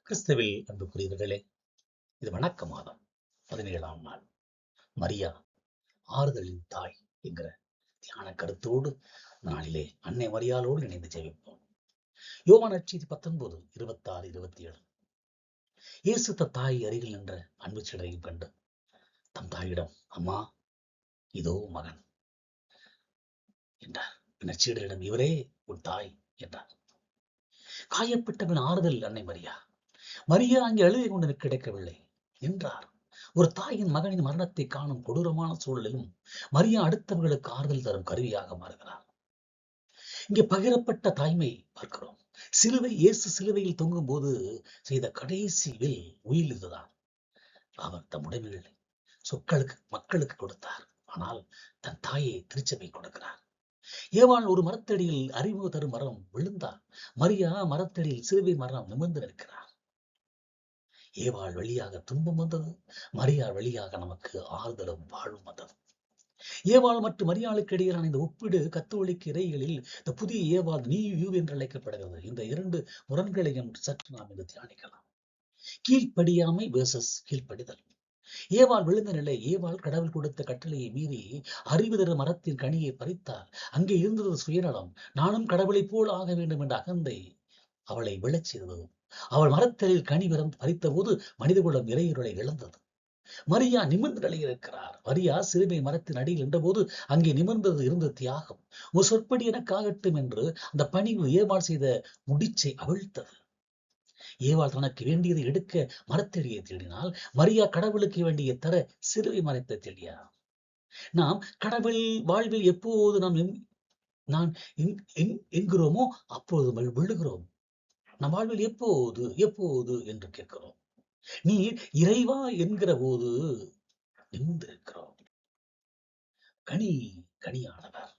கிறிஸ்துவில் அன்புக்குரியவர்களே, இது வணக்க மாதம் 17ஆம் நாள். மரியா ஆறுதலின் தாய் என்கிற தியான கருத்தோடு நாளிலே அன்னை மரியாளோடு இணைந்து ஜெபிப்போம். யோவான் நற்செய்தி 19, 26, 27. இயேசு தாய் அருகில் நின்ற அன்பு சீடரையும் கண்டு தம் தாயிடம், அம்மா, இதோ மகன் என்றார். பின்னர் சீடரிடம், இவரே உன் தாய் என்றார். காயப்பட்டவன் ஆறுதல் அன்னை மரியா. மரியா அங்கே அழுகை கொண்டு கிடைக்கவில்லை என்றார். ஒரு தாயின் மகனின் மரணத்தை காணும் கொடூரமான சூழலிலும் மரியா அடுத்தவர்களுக்கு ஆறுதல் தரும் கருவியாக மாறுகிறார். இங்கே பகிரப்பட்ட தாய்மை பார்க்கிறோம். இயேசு சிலுவையில் தொங்கும் போது செய்த கடைசி உயில் இதுதான். அவர் தம் உடைமைகளை மக்களுக்கு கொடுத்தார். ஆனால் தன் தாயை திருச்சபை கொடுக்கிறார். ஏவாள் ஒரு மரத்தடியில் அறிவு தரும் மரம் விழுந்தார். மரியா மரத்தடியில் சிலுவை மரம் நிமிர்ந்து நிற்கிறார். ஏவாள் வழியாக துன்பம் வந்தது, மரியா வழியாக நமக்கு ஆறுதலும் வாழும் வந்தது. ஏவாள் மற்றும் மரியாளுக்கு இடையிலான இந்த ஒப்பீடு கத்தோலிக்க இறைகளில் இந்த புதிய ஏவாள் நீ யூ என்று அழைக்கப்படுகிறது. இந்த இரண்டு முரண்களையும் சற்று நாம் இங்கு தியானிக்கலாம். கீழ்ப்படியாமை வேர்சஸ் கீழ்ப்படிதல். ஏவாள் விழுந்த நிலை. ஏவாள் கடவுள் கொடுத்த கட்டளையை மீறி அறிவு தரும் மரத்தின் கனியை பறித்தால் அங்கே இருந்தது சுயநலம். நானும் கடவுளை போல் ஆக வேண்டும் என்ற அகந்தை அவளை விழச் செய்தது. அவள் மரத்தடியில் கனி பறித்த போது மனிதகுலம் இறையுறலை இழந்தது. மரியா நிமிர்ந்த நிலையில் இருக்கிறார். மரியா சிறுமை மரத்தின் அடியில் நின்றபோது அங்கே நிமிர்ந்தது இருந்த தியாகம். ஒரு சொற்படி எனக்காகட்டும் என்று அந்த பணிவு ஏவாள் செய்த முடிச்சை அவிழ்த்தது. ஏவாள் தனக்கு வேண்டியதை எடுக்க மரத்தடியை தேடினால், மரியா கடவுளுக்கு வேண்டிய தர சிறுவை மரத்தை தேடியா. நாம் கடவுள் வாழ்வில் எப்போது நான் என்கிறோமோ அப்போது விழுகிறோம். நம் வாழ்வில் எப்போது என்று கேட்கிறோம். நீர் இறைவா என்கிற போது நிமிர்ந்திருக்கிறோம். கனியானவர்.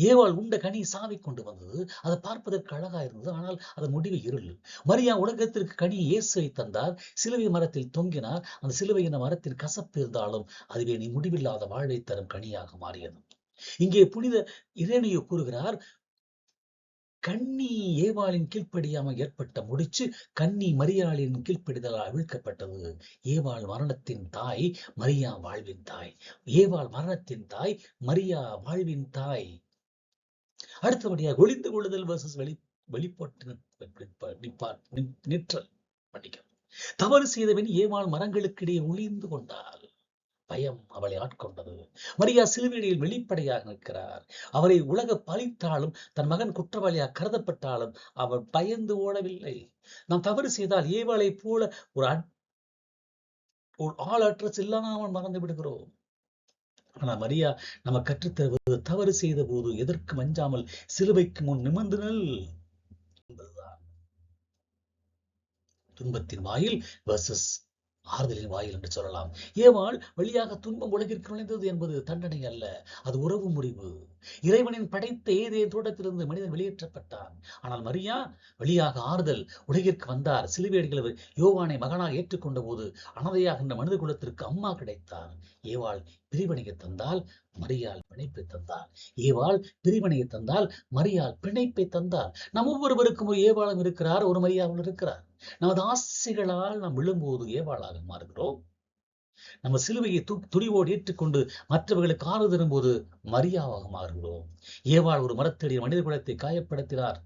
ஏவாள் உண்ட கனி சாவி கொண்டு வந்தது. அதை பார்ப்பதற்கு அழகா இருந்தது. ஆனால் அதன் முடிவு இருள். மரியா உலகத்திற்கு கனி இயேசுவை தந்தார். சிலுவை மரத்தில் தொங்கினார். அந்த சிலுவை என்ற மரத்தில் கசப்பு இருந்தாலும் அதுவே நீ முடிவில்லாத வாழ்வை தரும் கனியாக மாறியது. இங்கே புனித இறைனியோ கூறுகிறார், கன்னி ஏவாளின் கீழ்ப்படியாமல் ஏற்பட்ட முடிச்சு கன்னி மரியாளின் கீழ்ப்படிதலால் அவிழ்க்கப்பட்டது. ஏவாள் மரணத்தின் தாய், மரியா வாழ்வின் தாய். ஏவாள் மரணத்தின் தாய், மரியா வாழ்வின் தாய். அடுத்தபடியாக ஒளிந்து கொள்ளுதல் versus வெளிப்பட்டு நிற்றல். தவறு செய்தவன் ஏவாள் மரங்களுக்கிடையே ஒளிந்து கொண்டாள். பயம் அவளை ஆட்கொண்டது. மரியா சிலுவையில் வெளிப்படையாக நிற்கிறார். அவரை உலக பழித்தாலும் தன் மகன் குற்றவாளியாக கருதப்பட்டாலும் அவர் பயந்து ஓடவில்லை. நாம் தவறு செய்தால் ஏவாளை போல ஒரு ஆள் அட்ரஸ் இல்லாமல் மறந்து விடுகிறோம். ஆனா மரியா நம்ம கற்றுத்தருவது, தவறு செய்த போது எதற்கு அஞ்சாமல் சிலுவைக்கு முன் நிமிர்ந்தனள் என்பதுதான். துன்பத்தின் வாயில் versus ஆறுதலின் வாயில் என்று சொல்லலாம். ஏவாள் வழியாக துன்பம் உலகிற்கு நுழைந்தது என்பது தண்டனை அல்ல, அது உறவு முறிவு. இறைவனின் படைத்த ஏதேன் தோட்டத்திலிருந்து மனிதன் வெளியேற்றப்பட்டான். ஆனால் மரியா வழியாக ஆறுதல் உலகிற்கு வந்தார். சிலுவையடிகள் யோவானை மகனாக ஏற்றுக்கொண்ட போது அனதையாக மனித குலத்திற்கு அம்மா கிடைத்தார். ஏவாள் பிரிவினையை தந்தால், மரியாள் பிணைப்பை தந்தார். ஏவாள் பிரிவினையை தந்தால், மரியாள் பிணைப்பை தந்தார். நம் ஒவ்வொருவருக்கும் ஒரு ஏவாளும் இருக்கிறார், ஒரு மரியாவும் இருக்கிறார். நமது ஆசைகளால் நாம் விழும்போது ஏவாளாக மாறுகிறோம். நம்ம சிலுவையை துணிவோடு ஏற்றுக்கொண்டு மற்றவர்களுக்கு ஆறுதல் தரும்போது மரியாவாக மாறுகிறோம். ஏவாள் ஒரு மரத்தடியில் மனித குலத்தை காயப்படுத்தினார்.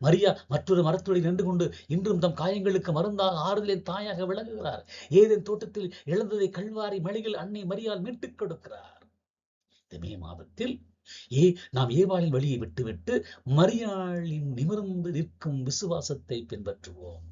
மரியா மற்றொரு மரத்தொடியில் நின்று கொண்டு இன்றும் தம் காயங்களுக்கு மருந்தாக ஆறுதலின் தாயாக விளங்குகிறார். ஏதேன் தோட்டத்தில் இழந்ததை கல்வாரி மலையில் அன்னை மரியாள் மீட்டுக் கொடுக்கிறார். இந்த மே மாதத்தில் நாம் ஏவாளின் வழியை விட்டுவிட்டு மரியாளின் நிமிர்ந்து நிற்கும் விசுவாசத்தை பின்பற்றுவோம்.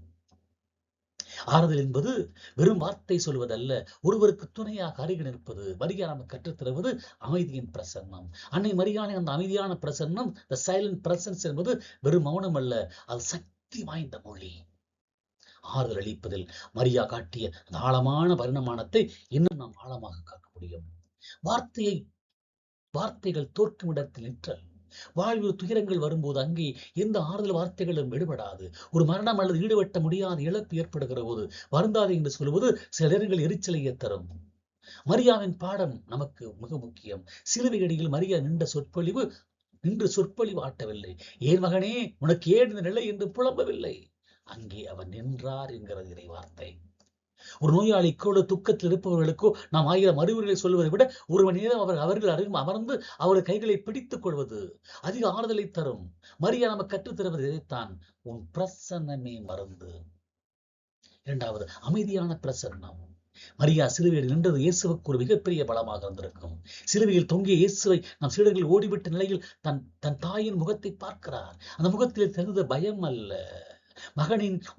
ஆறுதல் என்பது வெறும் வார்த்தை சொல்வதல்ல, ஒருவருக்கு துணையாக அருகில் நிற்பது. மரியா நமக்கு கற்றுத்தருவது அமைதியின் பிரசன்னம். அன்னை மரியாளின் அந்த அமைதியான பிரசன்னம், the silent presence என்பது வெறும் மௌனம் அல்ல, அது சக்தி வாய்ந்த மொழி. ஆறுதல் அளிப்பதில் மரியா காட்டிய அந்த ஆழமான பரிணாமத்தை இன்னும் நாம் ஆழமாக காக்க முடியும். வார்த்தைகள் தோற்கும் இடத்தில் நிற்றல். வாழ்வில் துயரங்கள் வரும்போது அங்கே எந்த ஆறுதல் வார்த்தைகளும் விடுபடாது. ஒரு மரணம் அல்லது ஈடுபட்ட முடியாத இழப்பு ஏற்படுகிற போது வருந்தாது என்று சொல்வது சில நேரங்கள் எரிச்சலையே தரும். மரியாவின் பாடம் நமக்கு மிக முக்கியம். சிலுவையடியில் மரியா நின்று சொற்பொழிவு ஆட்டவில்லை. ஏன் மகனே, உனக்கு ஏன் இந்த நிலை என்று புலம்பவில்லை. அங்கே அவர் நின்றார் என்கிறது இறை வார்த்தை. ஒரு நோயாளிக்கோடு துக்கத்தில் இருப்பவர்களுக்கோ நாம் 1000 அறிவுரைகளை சொல்வதை விட ஒரு மணி நேரம் அவர்கள் அமர்ந்து அவர்கள் கைகளை பிடித்துக் கொள்வது அதிக ஆறுதலை தரும். மரியா நமக்கு கற்றுத்தருவது இதைத்தான், உன் பிரசன்னமே மருந்து. இரண்டாவது, அமைதியான பிரசன்னம். மரியா சிலுவையில் நின்றது இயேசுவுக்கு ஒரு மிகப்பெரிய பலமாக இருந்திருக்கும். சிலுவையில் தொங்கிய இயேசுவை நம் சீடர்கள் ஓடிவிட்ட நிலையில் தன் தாயின் முகத்தை பார்க்கிறார். அந்த முகத்தில் தெரிந்த பயம் அல்ல,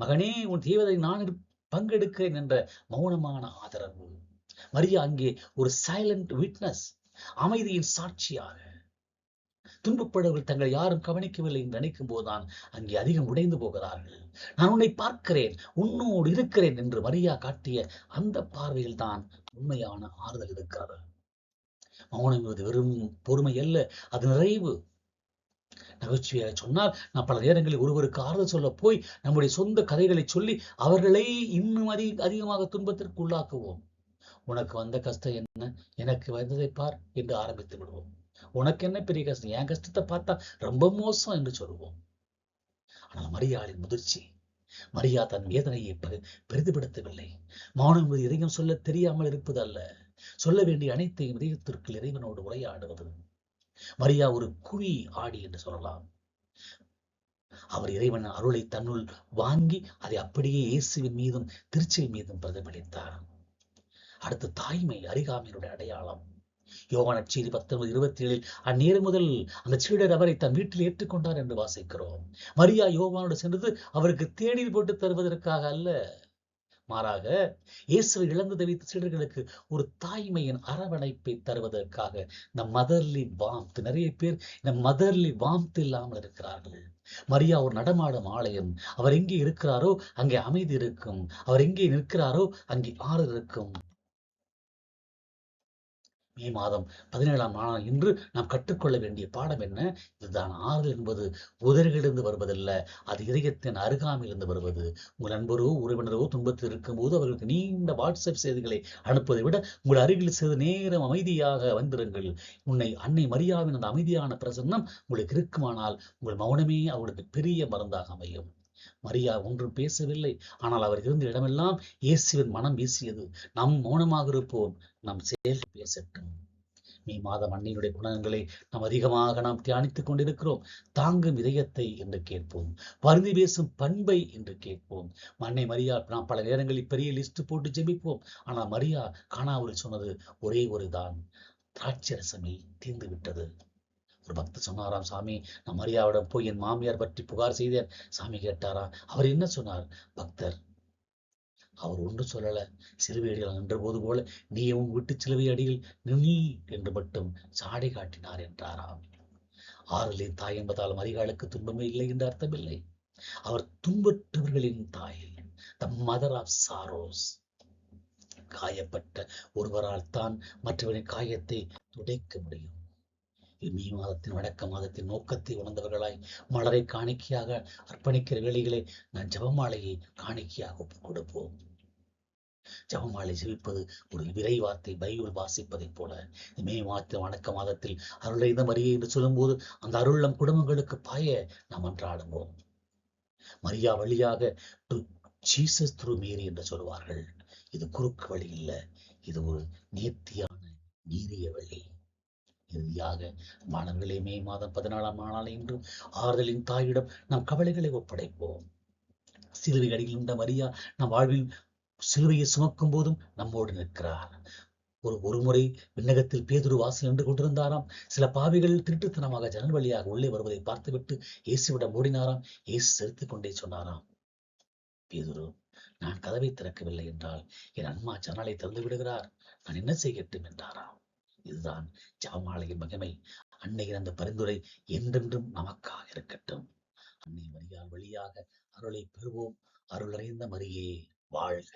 மகனே உன் தேவதை நான் பங்கெடுக்கிறேன் என்ற மௌனமான ஆதரவு. மரியா அங்கே ஒரு சைலண்ட் விட்னஸ், அமைதியின் சாட்சியாக. துன்பப்படுவர்கள் தங்களை யாரும் கவனிக்கவில்லை என்று நினைக்கும் போதுதான் அங்கே அதிகம் உடைந்து போகிறார்கள். நான் உன்னை பார்க்கிறேன், உன்னோடு இருக்கிறேன் என்று மரியா காட்டிய அந்த பார்வையில் தான் உண்மையான ஆறுதல் இருக்கிறது. மௌனம் என்பது வெறும் பொறுமை அல்ல, அது நிறைவு. நகைச்சுவையாக சொன்னால், நான் பல நேரங்களில் ஒருவருக்கு ஆறுதல் சொல்ல போய் நம்முடைய சொந்த கதைகளை சொல்லி அவர்களை இன்னும் அதிகமாக துன்பத்திற்கு உள்ளாக்குவோம். உனக்கு வந்த கஷ்டம் என்ன, எனக்கு வந்ததை பார் என்று ஆரம்பித்து விடுவோம். உனக்கு என்ன பெரிய கஷ்டம், என் கஷ்டத்தை பார்த்தா ரொம்ப மோசம் என்று சொல்லுவோம். ஆனால் மரியாளின் முதிர்ச்சி, மரியா தன் வேதனையை பெரிதுபடுத்தவில்லை. மௌனம் என்பது இதையும் சொல்ல தெரியாமல் இருப்பது அல்ல, சொல்ல வேண்டிய அனைத்தையும் இதயத்திற்குள் இறைவனோடு உரையாடுவது. மரியா ஒரு குழி ஆடி என்று சொல்லலாம். அவர் இறைவன் அருளை தன்னுள் வாங்கி அதை அப்படியே இயேசுவின் மீதும் திருச்சியின் மீதும் பிரதிபலித்தார். அடுத்து தாய்மை, அருகாமையினுடைய அடையாளம். யோவான் நற்செய்தி 19:27 அந்நேரம் முதல் அந்த சீடர் அவரை தன் வீட்டில் ஏற்றுக்கொண்டார் என்று வாசிக்கிறோம். மரியா யோவானோடு சென்றது அவருக்கு தேநீர் போட்டு தருவதற்காக அல்ல, மாறாக இயேசுவை இழந்து தவித்த சீடர்களுக்கு ஒரு தாய்மையின் அரவணைப்பை தருவதற்காக. இந்த மதர்லி வார்ம்த், நிறைய பேர் இந்த மதர்லி வார்ம்த் இல்லாமல் இருக்கிறார்கள். மரியா ஒரு நடமாடும் ஆலயம். அவர் எங்கே இருக்கிறாரோ அங்கே அமைதி இருக்கும், அவர் எங்கே நிற்கிறாரோ அங்கே ஆறுதல் இருக்கும். மே மாதம் 17ஆம் நாள் இன்று நாம் கற்றுக்கொள்ள வேண்டிய பாடம் என்ன? இதுதான், ஆறுதல் என்பது உதடுகளிலிருந்து வருவதல்ல, அது இதயத்தின் அருகாமையிலிருந்து வருவது. உங்கள் நண்பரோ உறவினரோ துன்பத்தில் இருக்கும்போது அவர்களுக்கு நீண்ட வாட்ஸ்அப் செய்திகளை அனுப்புவதை விட உங்கள் அருகில் சிறிது நேரம் அமைதியாக வந்திருங்கள். அன்னை மரியாவின் அந்த அமைதியான பிரசன்னம் உங்களுக்கு இருக்குமானால் உங்கள் மௌனமே அவளுக்கு பெரிய மருந்தாக அமையும். மரியா ஒன்றும் பேசவில்லை, ஆனால் அவர் இருந்த இடமெல்லாம் இயேசுவின் மனம் வீசியது. நாம் மௌனமாக இருப்போம், நம் செயல் பேசட்டும். மே மாதம் அன்னையினுடைய குணங்களை நாம் தியானித்துக் கொண்டிருக்கிறோம். தாங்கும் இதயத்தை என்று கேட்போம், வருந்தி பேசும் பண்பை என்று கேட்போம். அன்னை மரியா நாம் பல நேரங்களில் பெரிய லிஸ்ட் போட்டு ஜெபிப்போம். ஆனால் மரியா கானாவில் சொன்னது ஒரே ஒரு தான், திராட்சரசமே தீர்ந்து விட்டது. ஒரு பக்தர் சொன்னாராம், சாமி நான் மரியாவிடம் போய் என் மாமியார் பற்றி புகார் செய்தேன். சாமி கேட்டாரா, அவர் என்ன சொன்னார்? பக்தர், அவர் ஒன்று சொல்லல, சிலுவை அடிகள் நின்ற போது போல நீயும் விட்டு சிலுவை அடியில் நில் என்று மட்டும் சாடை காட்டினார் என்றாராம். ஆறுதலின் தாய் என்பதால் மரியாளுக்கு துன்பமே இல்லை என்று அர்த்தமில்லை. அவர் துன்பற்றவர்களின் தாய், த மதர் ஆஃப் சாரோஸ். காயப்பட்ட ஒருவரால் தான் மற்றவரின் காயத்தை துடைக்க முடியும். மே மாதத்தின் வடக்க மாதத்தின் நோக்கத்தை உணர்ந்தவர்களாய் மலரை காணிக்கையாக அர்ப்பணிக்கிற வேளைகளை நான் ஜபமாலையை காணிக்கையாக கொடுப்போம். ஜபமாலை ஜெபிப்பது ஒரு விரைவார்த்தை, பைபிள் வாசிப்பதை போல. மே மாதத்தின் வடக்க மாதத்தில் அருளைந்த மரியை என்று சொல்லும் போது அந்த அருள் நம் குடும்பங்களுக்கு பாய நாம் அன்றாடுவோம். மரியா வழியாக டு ஜீசஸ் த்ரூ மேரி என்று சொல்வார்கள். இது குறுக்கு வழி இல்லை, இது ஒரு நேர்த்தியான நீரிய வழி. இறுதியாக மாணவர்களே, மே மாதம் 14ஆம் நாள் இன்று ஆறுதலின் தாயிடம் நம் கவலைகளை ஒப்படைப்போம். சிலுவை அடியில் நின்ற மரியா நம் வாழ்வில் சிலுவையை சுமக்கும் போதும் நம்மோடு நிற்கிறார். ஒருமுறை விண்ணகத்தில் பேதுரு வாசல் நின்று கொண்டிருந்தாராம். சில பாவிகள் திருட்டுத்தனமாக ஜன்னல் வழியாக உள்ளே வருவதை பார்த்துவிட்டு இயேசுவிடம் ஓடினாராம். இயேசு சிரித்துக் கொண்டே சொன்னாராம், பேதுரு, நான் கதவை திறக்கவில்லை என்றால் என் அம்மா ஜன்னலை திறந்து விடுகிறார், நான் என்ன செய்யட்டும் என்றாராம். இதுதான் ஜெபமாலையின் மகிமை. அன்னையின் அந்த பரிந்துரை என்றென்றும் நமக்காக இருக்கட்டும். அன்னை மரியாள் வழியாக அருளை பெறுவோம். அருள் நிறைந்த மரியே வாழ்க.